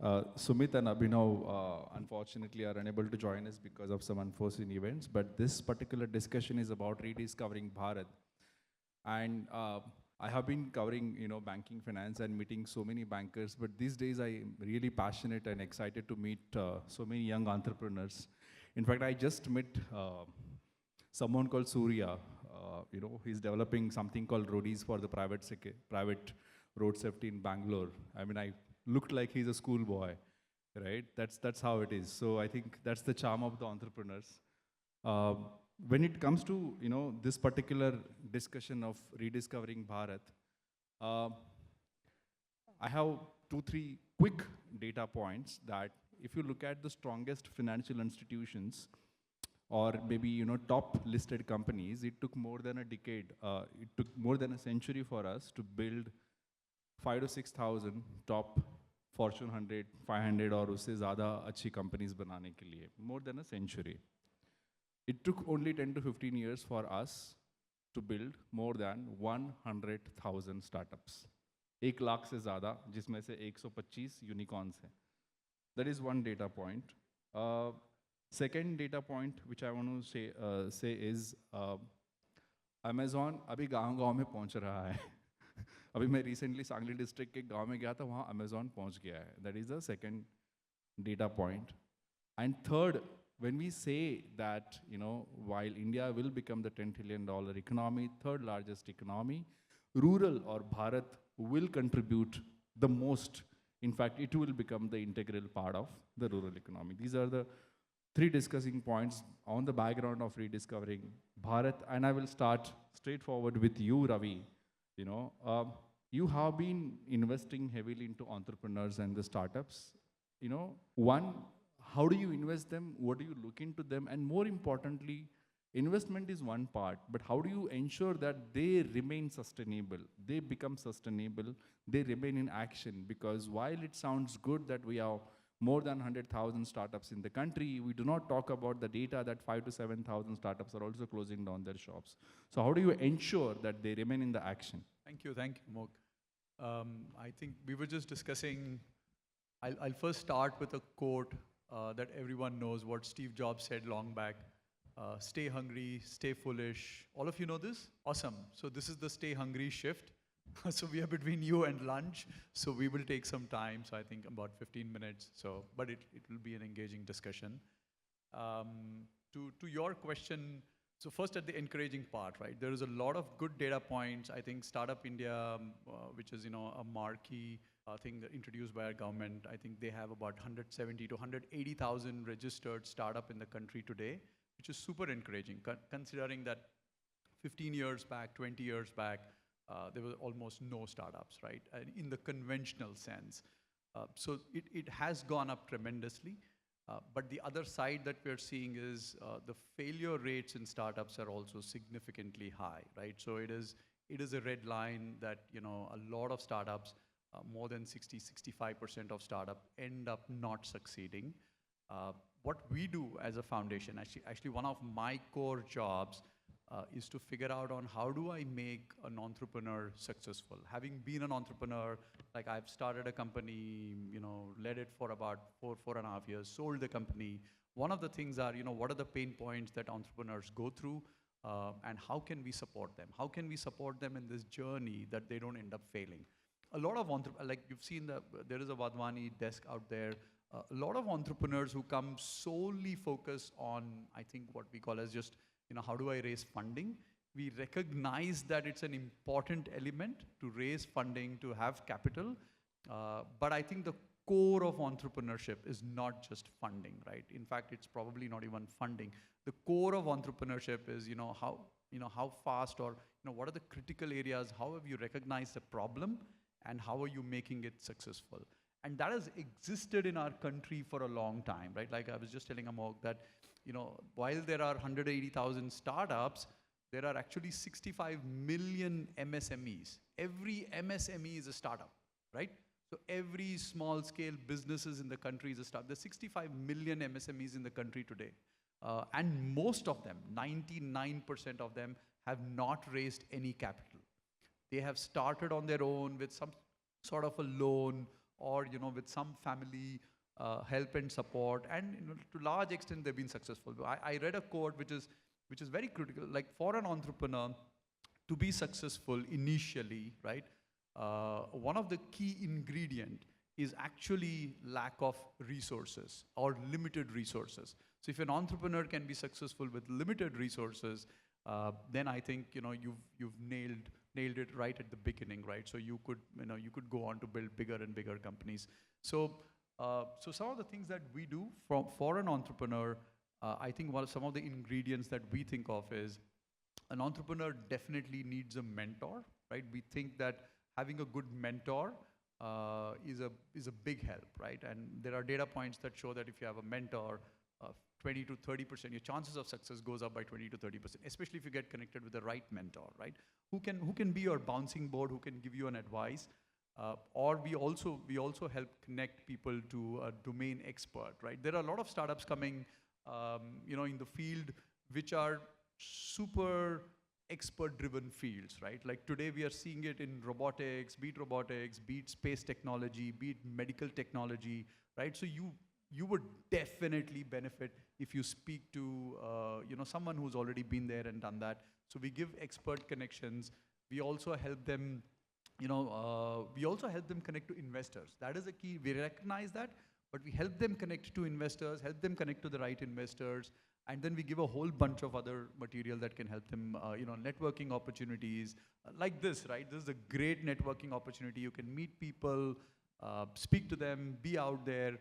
Sumit and Abhinav, unfortunately, are unable to join us because of some unforeseen events. But this particular discussion is about rediscovering Bharat. And I have been covering, banking, finance, and meeting so many bankers. But these days, I am really passionate and excited to meet so many young entrepreneurs. In fact, I just met someone called Surya. He's developing something called roadies for the private road safety in Bangalore. I mean, I looked like he's a schoolboy, right? That's how it is. So I think that's the charm of the entrepreneurs. When it comes to this particular discussion of rediscovering Bharat, I have 2-3 quick data points that if you look at the strongest financial institutions or maybe top listed companies, it took more than a decade. It took more than a century for us to build 5 to 6,000 top Fortune 100, 500 और उससे ज़्यादा अच्छी companies बनाने के लिए. More than a century. It took only 10 to 15 years for us to build more than 100,000 startups. 1 lakh से ज़्यादा, जिसमें से 125 unicorns हैं. That is one data point. Second data point which I want to say is Amazon अभी गाँव-गाँव में पहुँच रहा है. अभी मैं recently सांगली district के गाँव में गया था, वहाँ Amazon पहुँच गया है. That is the second data point. And third, when we say that, while India will become the $10 trillion economy, third largest economy, rural or Bharat will contribute the most. In fact, it will become the integral part of the rural economy. These are the 3 discussing points on the background of rediscovering Bharat. And I will start straightforward with you, Ravi. You have been investing heavily into entrepreneurs and the startups. One, how do you invest them? What do you look into them? And more importantly, investment is one part, but how do you ensure that they remain sustainable? They become sustainable, they remain in action, because while it sounds good that we have more than 100,000 startups in the country, we do not talk about the data that 5 to 7,000 startups are also closing down their shops. So how do you ensure that they remain in the action? Thank you, Mok. I think we were just discussing, I'll first start with a quote that everyone knows, what Steve Jobs said long back. Stay hungry, stay foolish. All of you know this? Awesome. So this is the stay hungry shift. So we are between you and lunch. So we will take some time. So I think about 15 minutes. So, but it will be an engaging discussion. To your question, so first at the encouraging part, right? There is a lot of good data points. I think Startup India, which is a marquee thing introduced by our government, I think they have about 170 to 180,000 registered startup in the country today, which is super encouraging, considering that 15 years back, 20 years back, there were almost no startups, right? In the conventional sense. So it has gone up tremendously. But the other side that we're seeing is the failure rates in startups are also significantly high, right? So it is a red line that, a lot of startups, more than 65% of startups end up not succeeding. What we do as a foundation, actually one of my core jobs is to figure out on how do I make an entrepreneur successful. Having been an entrepreneur, like I've started a company, led it for about 4.5 years, sold the company. One of the things are, what are the pain points that entrepreneurs go through and how can we support them? How can we support them in this journey that they don't end up failing? A lot of like you've seen, there is a Wadhwani desk out there. A lot of entrepreneurs who come solely focus on, I think what we call as just, how do I raise funding? We recognize that it's an important element to raise funding, to have capital. But I think the core of entrepreneurship is not just funding, right? In fact, it's probably not even funding. The core of entrepreneurship is, how fast or, what are the critical areas? How have you recognized the problem and how are you making it successful? And that has existed in our country for a long time, right? Like I was just telling Amol that, while there are 180,000 startups, there are actually 65 million MSMEs. Every MSME is a startup, right? So every small scale businesses in the country is a startup. There's 65 million MSMEs in the country today. And most of them, 99% of them, have not raised any capital. They have started on their own with some sort of a loan or with some family help and support, and to large extent they've been successful. I read a quote which is very critical. Like, for an entrepreneur to be successful initially, right? One of the key ingredient is actually lack of resources or limited resources. So if an entrepreneur can be successful with limited resources, then I think you've nailed it right at the beginning, right? So you could go on to build bigger and bigger companies. So some of the things that we do for an entrepreneur, I think some of the ingredients that we think of is, an entrepreneur definitely needs a mentor, right? We think that having a good mentor is a big help, right? And there are data points that show that if you have a mentor, 20 to 30%, your chances of success goes up by 20 to 30%, especially if you get connected with the right mentor, right? Who can be your bouncing board, who can give you an advice. Or we also help connect people to a domain expert, right? There are a lot of startups coming, in the field, which are super expert-driven fields, right? Like today we are seeing it in robotics, be it space technology, be it medical technology, right? So you would definitely benefit if you speak to someone who's already been there and done that. So we give expert connections. We also help them, connect to investors. That is a key. We recognize that, but we help them connect to investors, help them connect to the right investors, and then we give a whole bunch of other material that can help them, networking opportunities like this, right? This is a great networking opportunity. You can meet people, speak to them, be out there.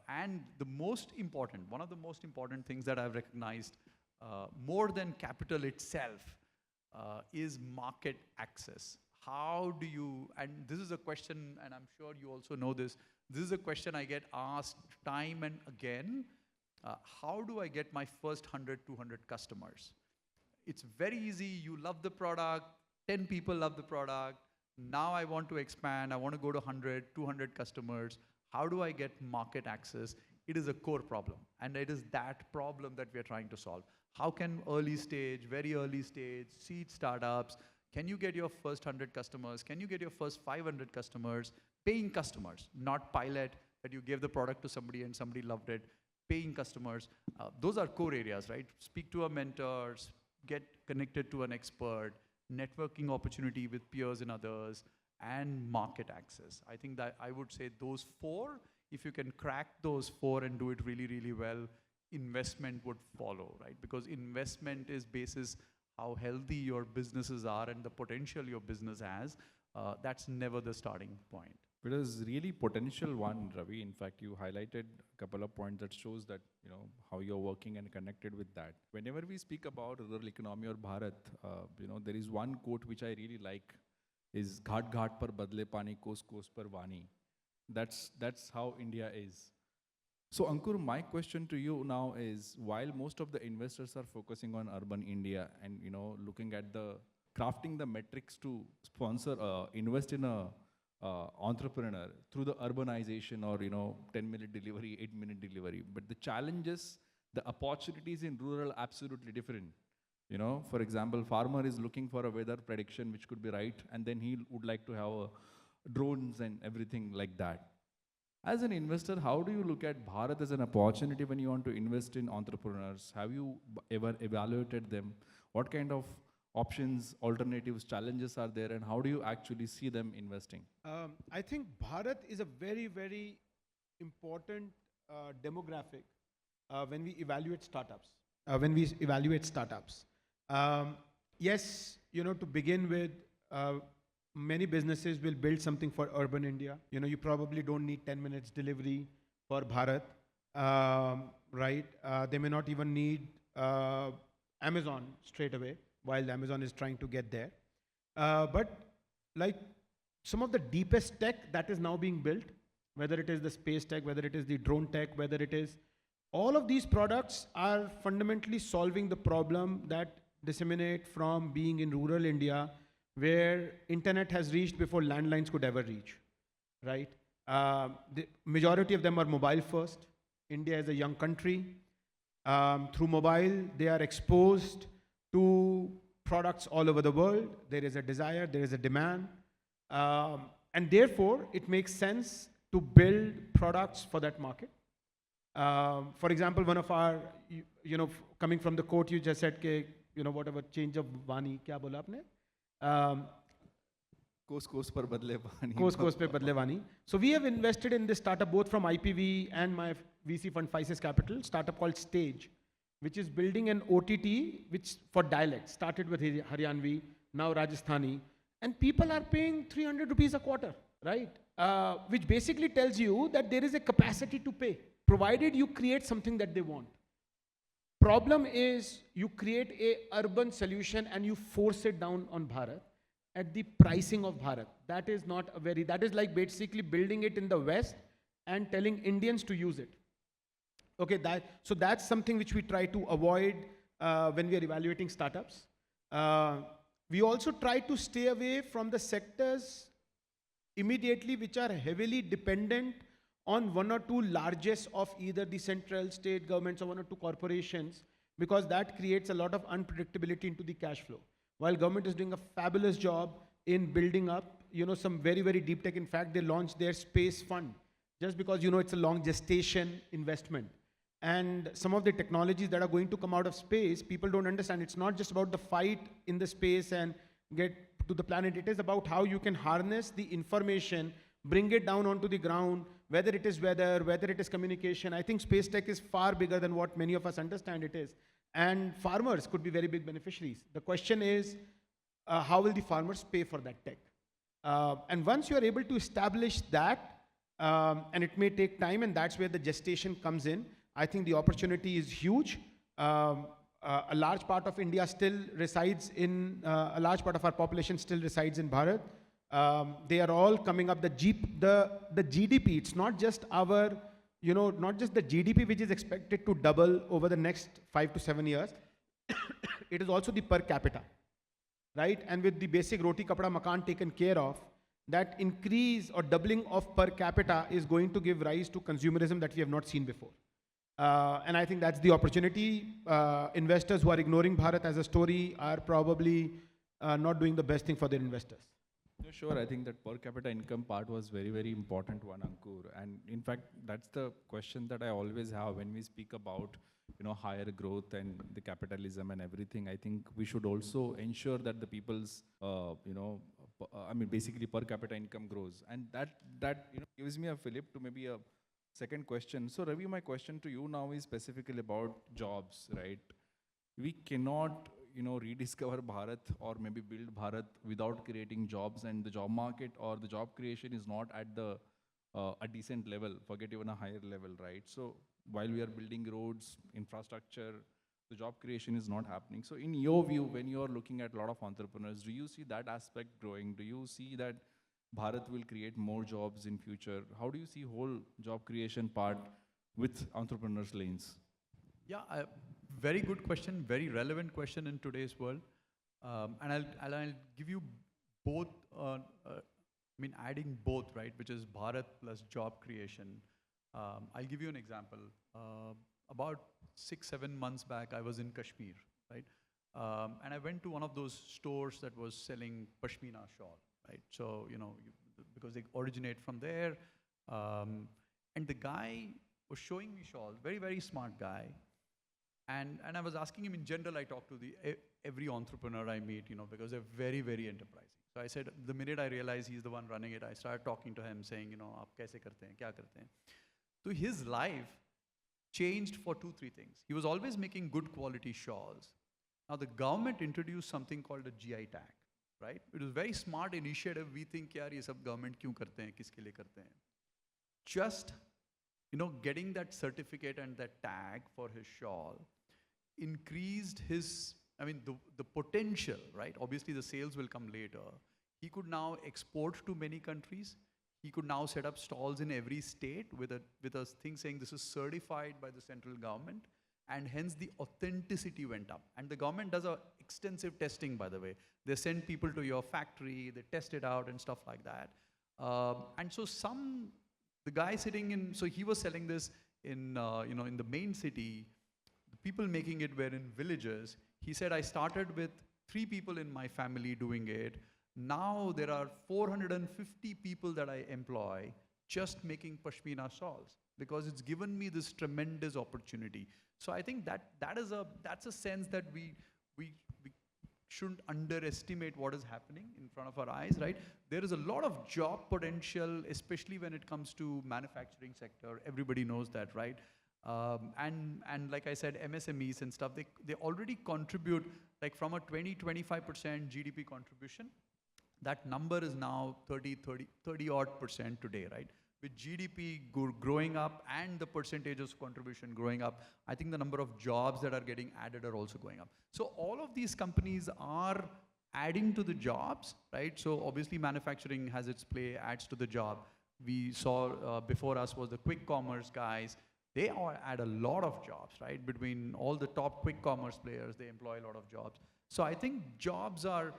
And one of the most important things that I've recognized, more than capital itself, is market access. How do you, and this is a question, and I'm sure you also know this is a question I get asked time and again. How do I get my first 100, 200 customers? It's very easy. You love the product, 10 people love the product. Now I want to expand. I want to go to 100, 200 customers. How do I get market access? It is a core problem. And it is that problem that we are trying to solve. How can very early stage, seed startups, can you get your first 100 customers? Can you get your first 500 customers? Paying customers, not pilot, that you gave the product to somebody and somebody loved it. Paying customers. Those are core areas, right? Speak to a mentor, get connected to an expert, networking opportunity with peers and others, and market access. I think that I would say those four, if you can crack those four and do it really, really well, investment would follow, right? Because investment is basis how healthy your businesses are and the potential your business has. That's never the starting point. It is really potential one, Ravi. In fact, you highlighted a couple of points that shows that, how you're working and connected with that. Whenever we speak about rural economy or Bharat, there is one quote which I really like, is Ghat Ghat par badle pani, Kos Kos par Vani. That's how India is. So Ankur, my question to you now is, while most of the investors are focusing on urban India and, looking at crafting the metrics to sponsor, invest in a entrepreneur through the urbanization or 10-minute delivery, 8-minute delivery, but the challenges, the opportunities in rural are absolutely different. For example, farmer is looking for a weather prediction which could be right, and then he would like to have drones and everything like that. As an investor, how do you look at Bharat as an opportunity when you want to invest in entrepreneurs? Have you ever evaluated them? What kind of options, alternatives, challenges are there, and how do you actually see them investing? I think Bharat is a very, very important demographic when we evaluate startups. Yes, to begin with, many businesses will build something for urban India. You probably don't need 10 minutes delivery for Bharat, right? They may not even need Amazon straight away, while Amazon is trying to get there. But like some of the deepest tech that is now being built, whether it is the space tech, whether it is the drone tech, whether it is, all of these products are fundamentally solving the problem that disseminate from being in rural India, where internet has reached before landlines could ever reach, right? The majority of them are mobile first. India is a young country. Through mobile, they are exposed to products all over the world. There is a desire, there is a demand. And therefore, it makes sense to build products for that market. For example, one of our, coming from the quote you just said, ke, whatever, change of Vani, kya bola aapne? कोस पर बदले पानी Coast pe badle Vani. So we have invested in this startup both from IPV and my VC fund, Fireside Capital, startup called Stage, which is building an OTT which for dialects, started with Haryanvi, now Rajasthani, and people are paying 300 rupees a quarter, right? Which basically tells you that there is a capacity to pay, provided you create something that they want. Problem is you create a urban solution and you force it down on Bharat at the pricing of Bharat. That is not a very, that is like basically building it in the West and telling Indians to use it. Okay, so that's something which we try to avoid when we are evaluating startups. We also try to stay away from the sectors immediately which are heavily dependent on one or two largest of either the central, state governments or one or two corporations, because that creates a lot of unpredictability into the cash flow. While government is doing a fabulous job in building up, some very, very deep tech. In fact, they launched their space fund just because, it's a long gestation investment. And some of the technologies that are going to come out of space, people don't understand. It's not just about the fight in the space and get to the planet. It is about how you can harness the information, bring it down onto the ground, whether it is weather, whether it is communication. I think space tech is far bigger than what many of us understand it is. And farmers could be very big beneficiaries. The question is, how will the farmers pay for that tech? And once you are able to establish that, and it may take time, and that's where the gestation comes in, I think the opportunity is huge. A large part of India still resides in, a large part of our population still resides in Bharat. They are all coming up. The GDP, it's not just our, not just the GDP which is expected to double over the next 5 to 7 years. It is also the per capita, right? And with the basic roti, kapda, makan taken care of, that increase or doubling of per capita is going to give rise to consumerism that we have not seen before. And I think that's the opportunity. Investors who are ignoring Bharat as a story are probably not doing the best thing for their investors. No, sure, I think that per capita income part was very, very important one, Ankur. And in fact, that's the question that I always have when we speak about, higher growth and the capitalism and everything. I think we should also ensure that the people's, basically per capita income grows. And that gives me a fillip to maybe a second question. So Ravi, my question to you now is specifically about jobs, right? We cannot, rediscover Bharat or maybe build Bharat without creating jobs, and the job market or the job creation is not at the a decent level, forget even a higher level, right? So while we are building roads, infrastructure, the job creation is not happening. So in your view, when you are looking at a lot of entrepreneurs, do you see that aspect growing? Do you see that Bharat will create more jobs in future? How do you see whole job creation part with entrepreneurs' lanes? Yeah, very good question, very relevant question in today's world. And I'll give you both, adding both, right, which is Bharat plus job creation. I'll give you an example. About 6-7 months back, I was in Kashmir, right? And I went to one of those stores that was selling Pashmina shawl, right? So, because they originate from there. And the guy was showing me shawls, very, very smart guy. And I was asking him in general, I talk to every entrepreneur I meet, because they're very, very enterprising. So I said, the minute I realized he's the one running it, I started talking to him saying, aap kaise karte hain, kya karte hain? So his life changed for 2-3 things. He was always making good quality shawls. Now the government introduced something called a GI tag, right? It was a very smart initiative. We think, yaar, ye sab government kyun karte hain, kiske liye karte hain? Just, getting that certificate and that tag for his shawl increased his, the potential, right? Obviously the sales will come later. He could now export to many countries. He could now set up stalls in every state with a thing saying this is certified by the central government, and hence the authenticity went up. And the government does extensive testing, by the way. They send people to your factory, they test it out and stuff like that. And so the guy sitting in, so he was selling this in, in the main city. The people making it were in villages. He said, I started with 3 people in my family doing it. Now there are 450 people that I employ just making pashmina shawls, because it's given me this tremendous opportunity. So I think that's a sense that we shouldn't underestimate what is happening in front of our eyes, right? There is a lot of job potential, especially when it comes to manufacturing sector. Everybody knows that, right? And like I said, MSMEs and stuff, they already contribute, like from a 20-25% GDP contribution. That number is now 30 odd percent today, right? With GDP growing up and the percentage of contribution growing up, I think the number of jobs that are getting added are also going up. So all of these companies are adding to the jobs, right? So obviously manufacturing has its play, adds to the job. We saw before us was the quick commerce guys. They all add a lot of jobs, right? Between all the top quick commerce players, they employ a lot of jobs. So I think jobs are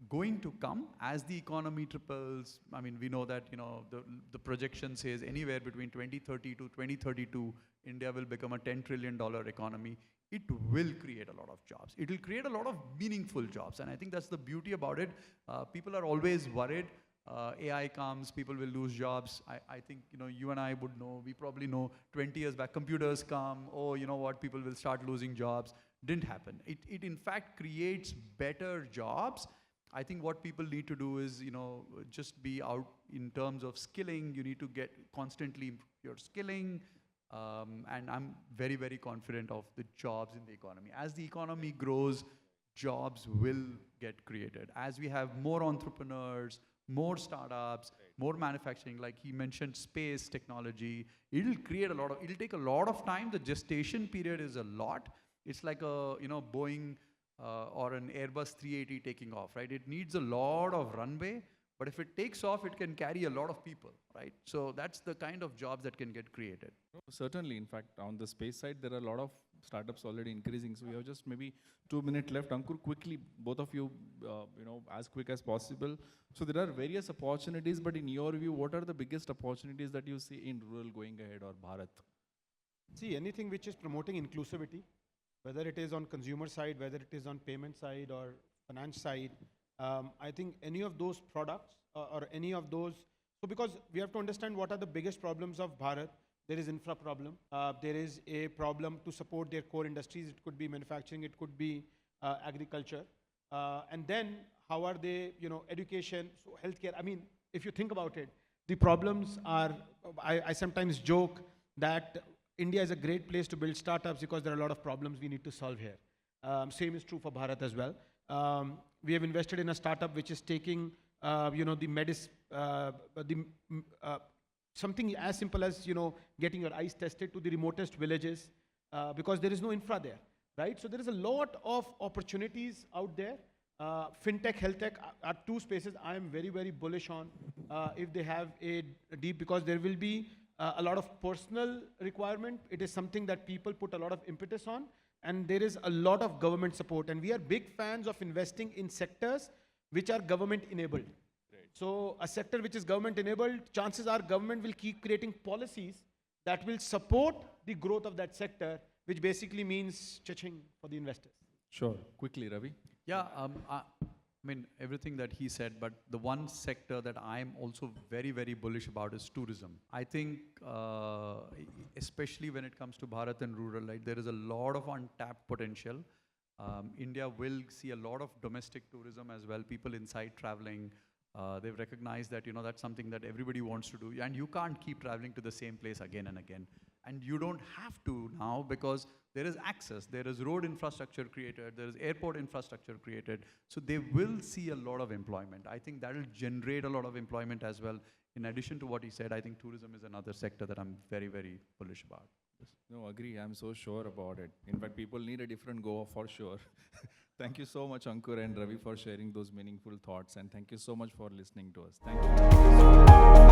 going to come as the economy triples. I mean, we know that, you know, the projection says anywhere between 2030 to 2032, India will become a $10 trillion economy. It will create a lot of jobs. It will create a lot of meaningful jobs. And I think that's the beauty about it. People are always worried. AI comes, people will lose jobs. I think, you know, you and I would know, we probably know 20 years back, computers come, oh, you know what, people will start losing jobs. Didn't happen. It in fact creates better jobs. I think what people need to do is, you know, just be out in terms of skilling. You need to get constantly your skilling. And I'm very, very confident of the jobs in the economy. As the economy grows, jobs will get created. As we have more entrepreneurs, more startups, more manufacturing, like he mentioned, space technology, it'll take a lot of time. The gestation period is a lot. It's like a, you know, Boeing or an Airbus 380 taking off, right? It needs a lot of runway, but if it takes off, it can carry a lot of people, right? So that's the kind of jobs that can get created. Certainly, in fact, on the space side, there are a lot of startups already increasing. So we have just maybe 2 minutes left. Ankur, quickly, both of you, you know, as quick as possible. So there are various opportunities, but in your view, what are the biggest opportunities that you see in rural going ahead or Bharat? See, anything which is promoting inclusivity, whether it is on consumer side, whether it is on payment side or finance side, I think any of those products or any of those, so because we have to understand what are the biggest problems of Bharat. There is infra problem. There is a problem to support their core industries. It could be manufacturing, it could be agriculture. And then how are they, you know, education, so healthcare. I mean, if you think about it, the problems are, I sometimes joke that India is a great place to build startups because there are a lot of problems we need to solve here. Same is true for Bharat as well. We have invested in a startup which is taking, you know, something as simple as, you know, getting your eyes tested to the remotest villages because there is no infra there, right? So there is a lot of opportunities out there. Fintech, health tech are two spaces I am very, very bullish on if they have a deep, because there will be a lot of personal requirement. It is something that people put a lot of impetus on, and there is a lot of government support. And we are big fans of investing in sectors which are government enabled. So a sector which is government enabled, chances are government will keep creating policies that will support the growth of that sector, which basically means cha-ching for the investors. Sure. Quickly, Ravi. Yeah, I mean, everything that he said, but the one sector that I'm also very, very bullish about is tourism. I think, especially when it comes to Bharat and rural, like, there is a lot of untapped potential. India will see a lot of domestic tourism as well, people inside traveling. They've recognized that, you know, that's something that everybody wants to do. And you can't keep traveling to the same place again and again. And you don't have to now because there is access, there is road infrastructure created, there is airport infrastructure created. So they will see a lot of employment. I think that will generate a lot of employment as well. In addition to what he said, I think tourism is another sector that I'm very, very bullish about. Yes. No, agree. I'm so sure about it. In fact, people need a different go for sure. Thank you so much, Ankur and Ravi, for sharing those meaningful thoughts. And thank you so much for listening to us. Thank you.